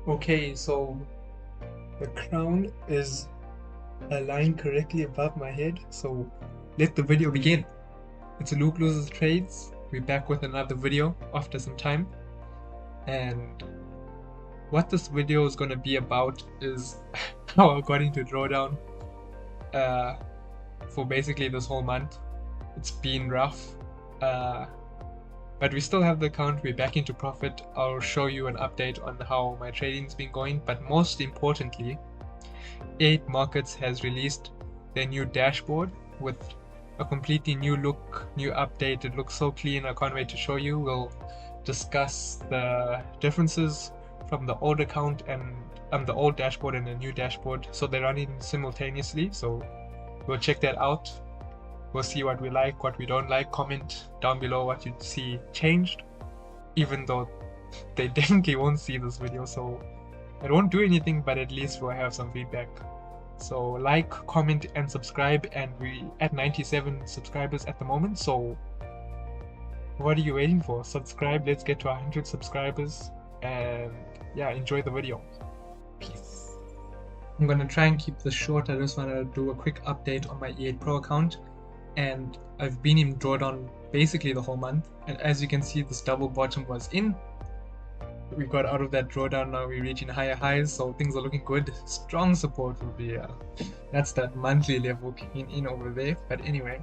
Okay, so the crown is aligned correctly above my head, so let the video begin. It's Luke Loses Trades. We're back with another video after some time, and what this video is going to be about is how I got into drawdown uh, for basically this whole month. It's been rough, uh, but we still have the account. We're back into profit. I'll show you an update on how my trading's been going, but most importantly, 8 Markets has released their new dashboard with a completely new look, new update. It looks so clean. I can't wait to show you. We'll discuss the differences from the old account and the old dashboard and the new dashboard. So they're running simultaneously. So we'll check that out. We'll see what we like, what we don't like. Comment down below what you see changed, even though they definitely won't see this video. So it won't do anything, but at least we'll have some feedback. So like, comment, and subscribe, and we at 97 subscribers at the moment. So what are you waiting for? Subscribe. Let's get to 100 subscribers, and yeah, enjoy the video. Peace. I'm gonna try and keep this short. I just want to do a quick update on my E8 Pro account, and I've been in drawdown basically the whole month. And as you can see, this double bottom was in. We got out of that drawdown. Now we're reaching higher highs, so things are looking good. Strong support will be that's that monthly level kicking in over there. But anyway,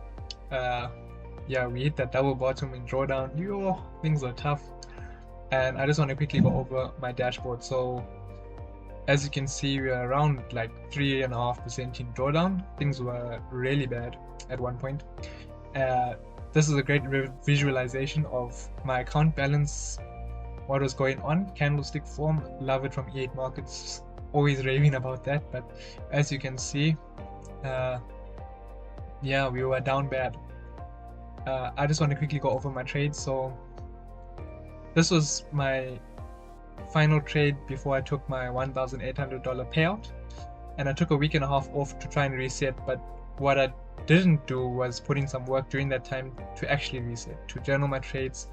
yeah, we hit that double bottom in drawdown. Yo, things are tough, and I just want to quickly go over my dashboard. So as you can see, we're around like 3.5% in drawdown. Things were really bad at one point. This is a great visualization of my account balance, what was going on. Candlestick form, love it from E8 Markets, always raving about that. But as you can see, yeah, we were down bad. I just want to quickly go over my trades. So this was my final trade before I took my $1,800 payout, and I took a week and a half off to try and reset. But what I didn't do was put in some work during that time to actually reset, to journal my trades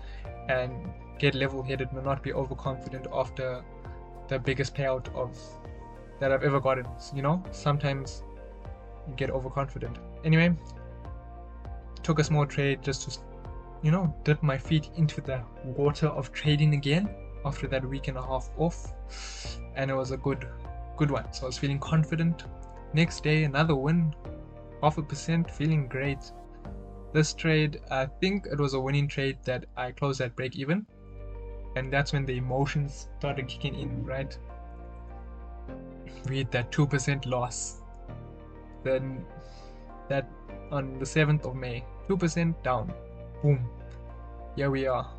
and get level-headed and not be overconfident after the biggest payout that I've ever gotten. You know, sometimes you get overconfident. Anyway, took a small trade just to, you know, dip my feet into the water of trading again after that week and a half off, and it was a good one. So I was feeling confident. Next day, another win, 0.5%, feeling great. This trade, I think it was a winning trade that I closed at break even, and that's when the emotions started kicking in, right? We hit that 2% loss. Then that on the 7th of May, 2% down. Boom. Here we are,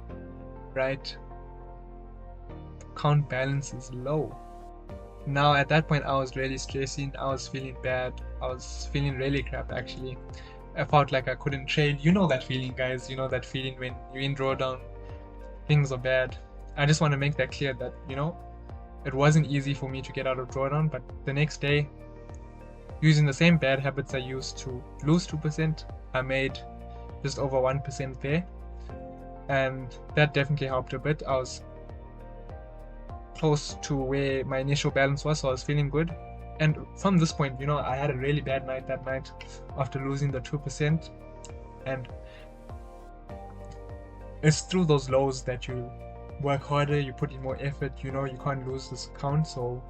right? Account balance is low. Now at that point I was really stressing. I was feeling bad. I was feeling really crap actually. I felt like I couldn't trade. You know that feeling, guys. You know that feeling when you're in drawdown, things are bad. I just want to make that clear that, you know, it wasn't easy for me to get out of drawdown, but the next day, using the same bad habits I used to lose 2%, I made just over 1% there, and that definitely helped a bit. I was close to where my initial balance was, so I was feeling good. And from this point, you know, I had a really bad night that night after losing the 2%, and it's through those lows that you work harder, you put in more effort. You know, you can't lose this account. So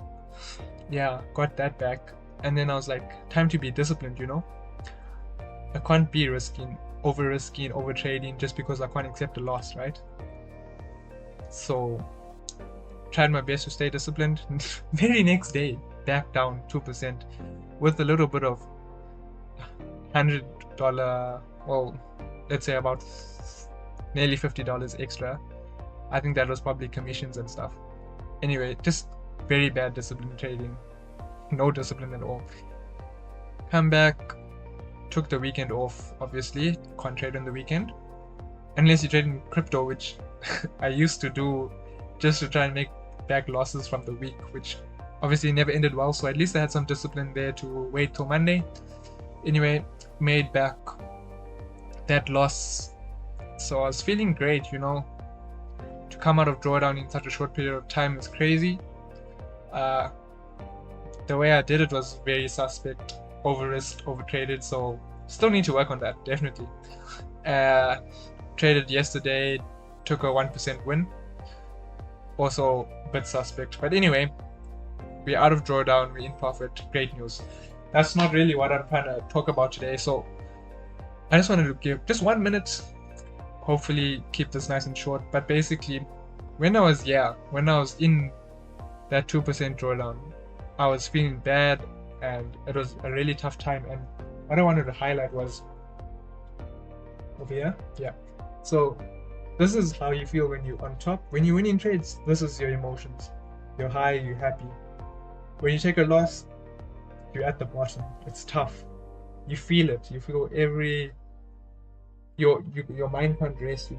yeah, got that back, and then I was like, time to be disciplined. You know, I can't be over risking, over trading just because I can't accept a loss, right? So tried my best to stay disciplined. Very next day, back down 2% with a little bit of $100, well, let's say about nearly $50 extra. I think that was probably commissions and stuff. Anyway, just very bad discipline trading. No discipline at all. Come back, took the weekend off, obviously. Can't trade on the weekend. Unless you trade in crypto, which I used to do just to try and make back losses from the week, which obviously never ended well. So at least I had some discipline there to wait till Monday. Anyway, made back that loss. So I was feeling great, you know. To come out of drawdown in such a short period of time is crazy. the way I did it was very suspect, over risked, over traded, so still need to work on that, definitely. Traded yesterday, took a 1% win, also a bit suspect, but anyway, we're out of drawdown, we're in profit, great news. That's not really what I'm trying to talk about today, so I just wanted to give just 1 minute, hopefully keep this nice and short, but basically when I was in that 2% drawdown, I was feeling bad and it was a really tough time, and what I wanted to highlight was over here. Yeah, so this is how you feel when you're on top. When you win in trades, this is your emotions. You're high, you're happy. When you take a loss, you're at the bottom. It's tough. You feel it. You feel your mind can't rest,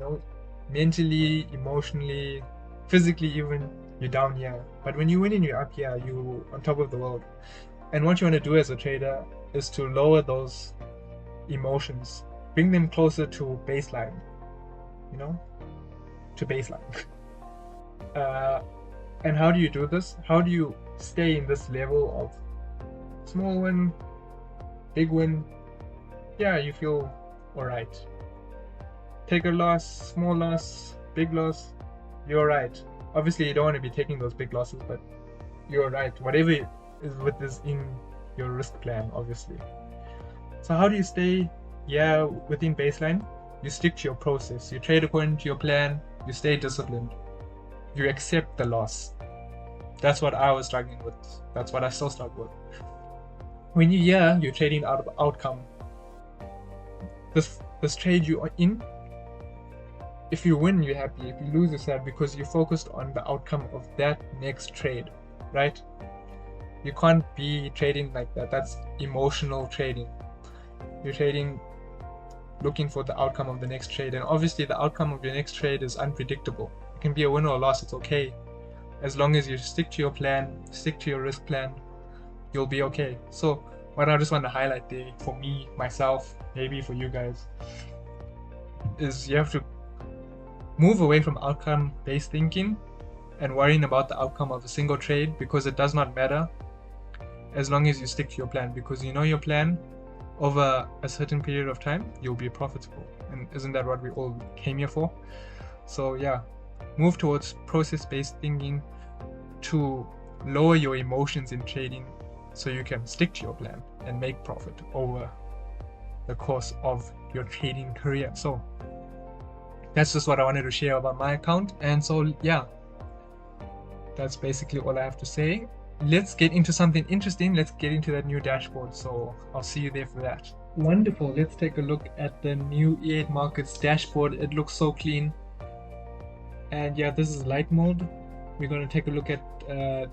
mentally, emotionally, physically even, you're down here. But when you win and you're up here, you're on top of the world. And what you want to do as a trader is to lower those emotions, bring them closer to baseline, to baseline. And how do you do this? How do you stay in this level of small win, big win? Yeah, you feel alright. Take a loss, small loss, big loss, you're alright. Obviously, you don't want to be taking those big losses, but you're alright. Whatever is in your risk plan, obviously. So how do you stay within baseline? You stick to your process. You trade according to your plan. You stay disciplined. You accept the loss. That's what I was struggling with. That's what I still struggle with. When you're trading out of outcome. This trade you are in, if you win, you're happy. If you lose, you're sad, because you're focused on the outcome of that next trade, right? You can't be trading like that. That's emotional trading. You're trading looking for the outcome of the next trade, and obviously the outcome of your next trade is unpredictable. It can be a win or a loss. It's okay, as long as you stick to your plan, stick to your risk plan, you'll be okay. So what I just want to highlight there, for me, myself, maybe for you guys, is you have to move away from outcome-based thinking and worrying about the outcome of a single trade, because it does not matter as long as you stick to your plan, because you know your plan. Over a certain period of time, you'll be profitable, and isn't that what we all came here for? So yeah, move towards process-based thinking to lower your emotions in trading, so you can stick to your plan and make profit over the course of your trading career. So that's just what I wanted to share about my account. And so yeah, that's basically all I have to say. Let's get into something interesting. Let's get into that new dashboard. So I'll see you there for that. Wonderful. Let's take a look at the new E8 Markets dashboard. It looks so clean. And yeah, this is light mode. We're going to take a look at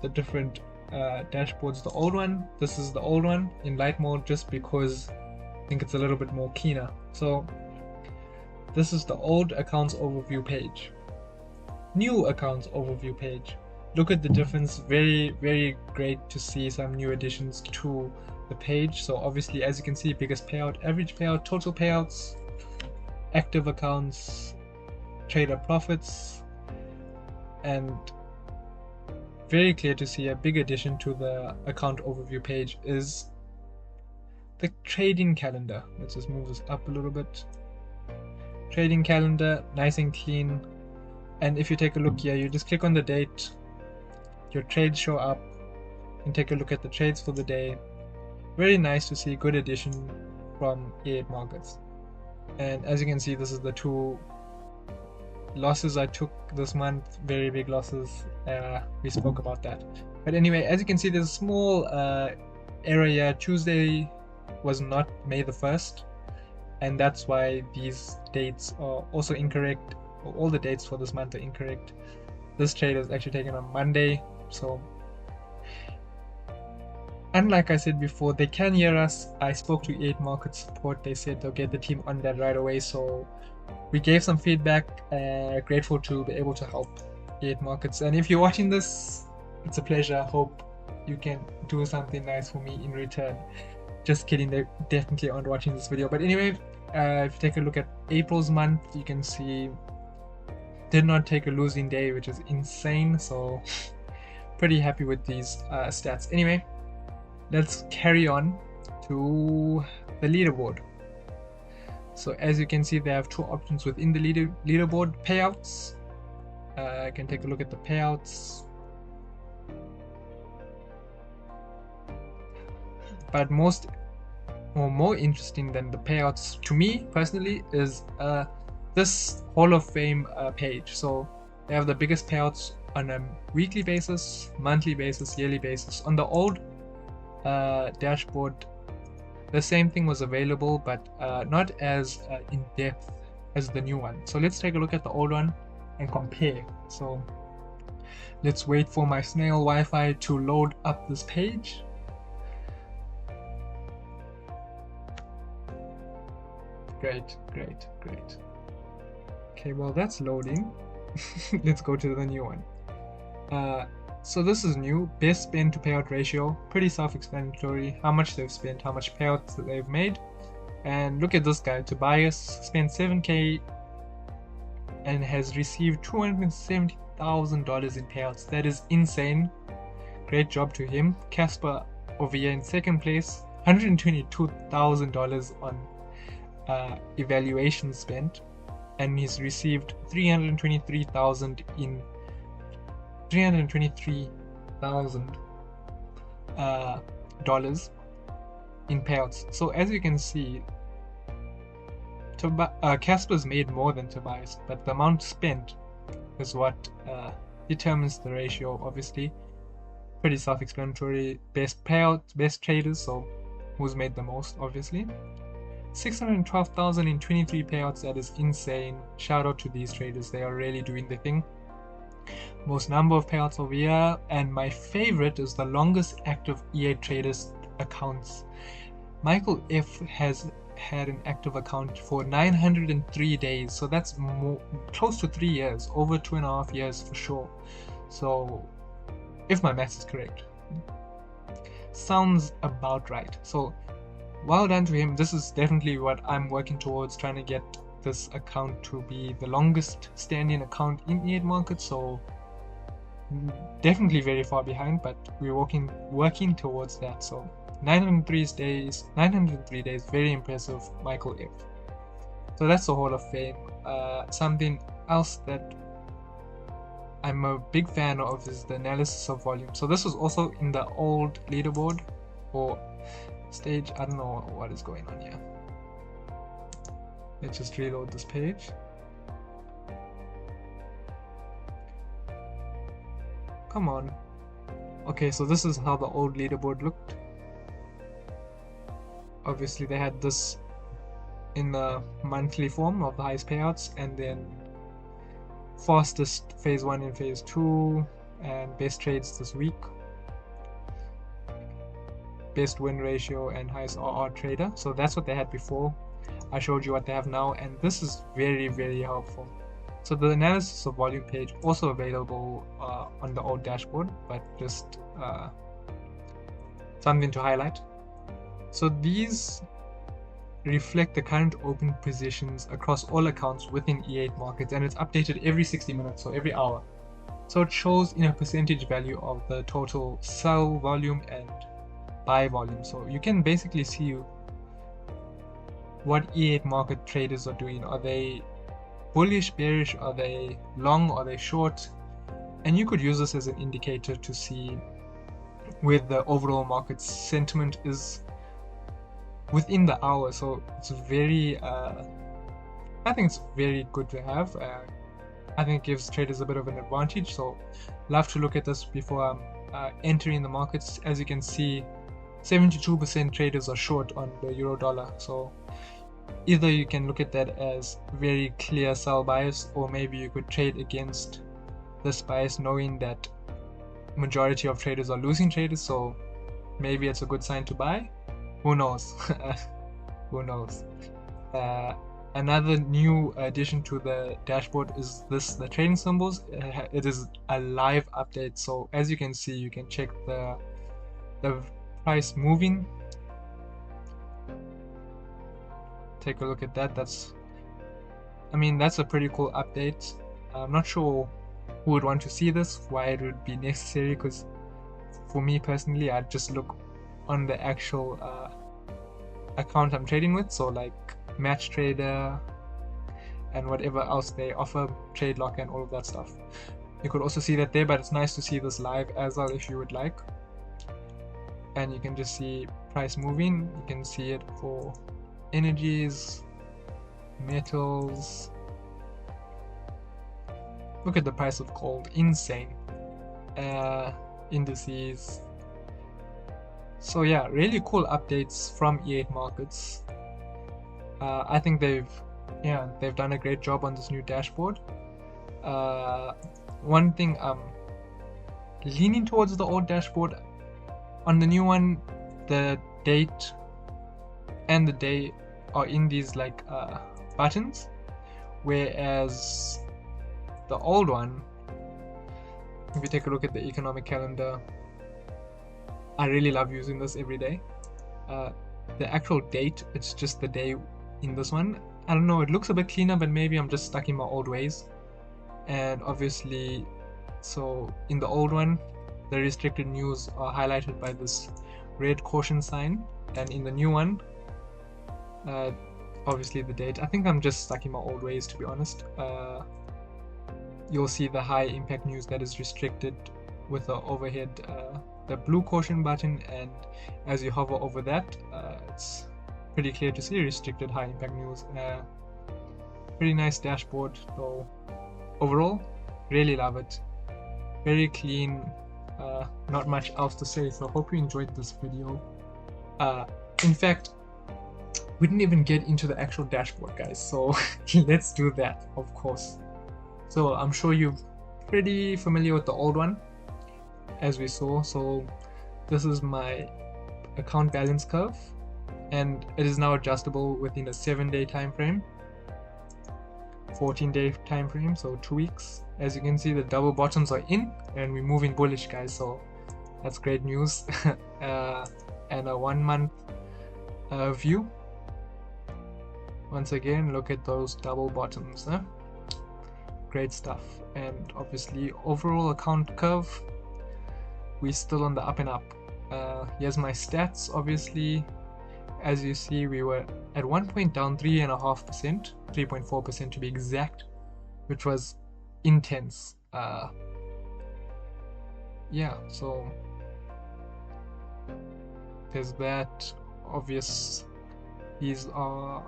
the different dashboards. The old one, this is the old one in light mode, just because I think it's a little bit more cleaner. So this is the old accounts overview page. New accounts overview page. Look at the difference. Very, very great to see some new additions to the page. So obviously, as you can see, biggest payout, average payout, total payouts, active accounts, trader profits, and very clear to see a big addition to the account overview page is the trading calendar. Let's just move this up a little bit. Trading calendar, nice and clean. And if you take a look here, you just click on the date, your trades show up, and take a look at the trades for the day. Very nice to see, good addition from E8 Markets. And as you can see, this is the two losses I took this month, very big losses. We spoke about that. But anyway, as you can see, there's a small error here. Tuesday was not May the 1st, and that's why these dates are also incorrect. All the dates for this month are incorrect. This trade is actually taken on Monday. So unlike I said before, they can hear us. I spoke to E8 Market support. They said they'll get the team on that right away. So we gave some feedback. Grateful to be able to help E8 Markets. And if you're watching this, it's a pleasure. I hope you can do something nice for me in return. Just kidding, they definitely aren't watching this video. But anyway, if you take a look at April's month, you can see did not take a losing day, which is insane. So pretty happy with these stats. Anyway, let's carry on to the leaderboard. So as you can see, they have two options within the leaderboard: payouts. I can take a look at the payouts. But more interesting than the payouts to me personally is this Hall of Fame page. So they have the biggest payouts on a weekly basis, monthly basis, yearly basis. On the old dashboard, the same thing was available, but not as in depth as the new one. So let's take a look at the old one and compare. So let's wait for my snail Wi-Fi to load up this page. Great. Okay, well, that's loading. Let's go to the new one. So this is new. Best spend to payout ratio, pretty self-explanatory. How much they've spent, how much payouts that they've made. And look at this guy. Tobias spent 7K and has received $270,000 in payouts. That is insane. Great job to him. Casper over here in second place, $122,000 on evaluation spent, and he's received $323,000 in payouts. So as you can see, Casper's made more than Tobias, but the amount spent is what determines the ratio. Obviously, pretty self-explanatory. Best payouts, best traders, so who's made the most, obviously. 612,000 in 23 payouts. That is insane. Shout out to these traders, they are really doing the thing. Most number of payouts over here, and my favorite is the longest active EA traders accounts. Michael F has had an active account for 903 days, so that's close to 3 years, over 2.5 years for sure. So if my maths is correct, sounds about right. So well done to him. This is definitely what I'm working towards, trying to get this account to be the longest standing account in E8 market. So definitely very far behind, but we're working towards that. So 903 days, very impressive, Michael F. So that's the Hall of Fame. Something else that I'm a big fan of is the analysis of volume. So this was also in the old leaderboard or stage. I don't know what is going on here. Let's just reload this page. Come on. Okay, so this is how the old leaderboard looked. Obviously they had this in the monthly form of the highest payouts, and then fastest phase 1 and phase 2, and best trades this week, best win ratio, and highest RR trader. So that's what they had before. I showed you what they have now, and this is very, very helpful. So the analysis of volume page also available on the old dashboard, but just something to highlight. So these reflect the current open positions across all accounts within E8 markets, and it's updated every 60 minutes, so every hour. So it shows in a percentage value of the total sell volume and buy volume. So you can basically see what E8 market traders are doing. Are they bullish, bearish? Are they long? Are they short? And you could use this as an indicator to see where the overall market sentiment is within the hour. So it's very I think it's very good to have. I think it gives traders a bit of an advantage. So love to look at this before I'm entering the markets. As you can see, 72% traders are short on the euro dollar. So either you can look at that as very clear sell bias, or maybe you could trade against this bias knowing that majority of traders are losing traders, so maybe it's a good sign to buy. Who knows? Who knows? Another new addition to the dashboard is the trading symbols. It is a live update, so as you can see, you can check the price moving. Take a look at that. That's a pretty cool update. I'm not sure who would want to see this, why it would be necessary, because for me personally, I'd just look on the actual account I'm trading with, so like Match Trader and whatever else they offer, Trade Lock and all of that stuff. You could also see that there, but it's nice to see this live as well if you would like. And you can just see price moving. You can see it for energies, metals. Look at the price of gold, insane. Indices. So yeah, really cool updates from E8 Markets. I think they've done a great job on this new dashboard. One thing I'm leaning towards the old dashboard. On the new one, the date and the day are in these like buttons, whereas the old one, if you take a look at the economic calendar, I really love using this every day. The actual date, it's just the day in this one. I don't know, it looks a bit cleaner, but maybe I'm just stuck in my old ways. And obviously, so in the old one, the restricted news are highlighted by this red caution sign, and in the new one, obviously the date. I think I'm just stuck in my old ways, to be honest. You'll see the high impact news that is restricted with the overhead, the blue caution button, and as you hover over that, it's pretty clear to see restricted high impact news. Pretty nice dashboard though. Overall, really love it. Very clean. Not much else to say, so hope you enjoyed this video. In fact, we didn't even get into the actual dashboard, guys, so let's do that, of course. So I'm sure you're pretty familiar with the old one, as we saw. So this is my account balance curve, and it is now adjustable within a 7-day time frame, 14-day time frame, so 2 weeks. As you can see, the double bottoms are in and we're moving bullish, guys, so that's great news. And a 1 month view, once again, look at those double bottoms, huh? Great stuff. And obviously overall account curve, we're still on the up and up. Here's my stats. Obviously, as you see, we were at one point down 3.5%, 3.4% to be exact, which was intense. Yeah, so there's that. Obvious, these are,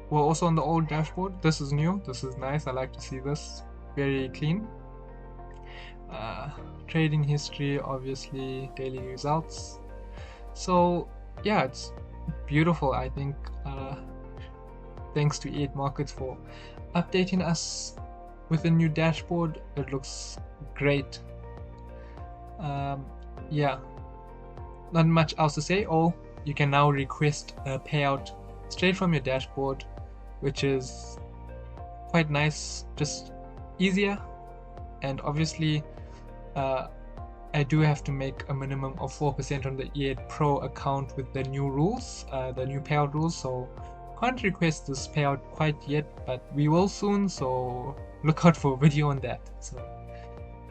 we're also on the old dashboard. This is new, this is nice, I like to see this, very clean. Trading history, obviously, daily results. So yeah, it's beautiful. I think thanks to E8 Markets for updating us with a new dashboard. It looks great. Yeah, not much else to say. Oh, you can now request a payout straight from your dashboard, which is quite nice, just easier. And obviously I do have to make a minimum of 4% on the E8 Pro account with the new rules, the new payout rules, so can't request this payout quite yet, but we will soon, so look out for a video on that. So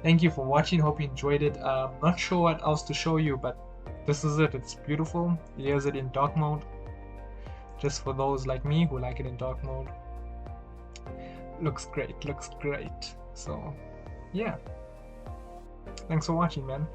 thank you for watching, hope you enjoyed it. Not sure what else to show you, but this is it. It's beautiful. Here's it in dark mode, just for those like me who like it in dark mode. Looks great, looks great. So yeah, thanks for watching, man.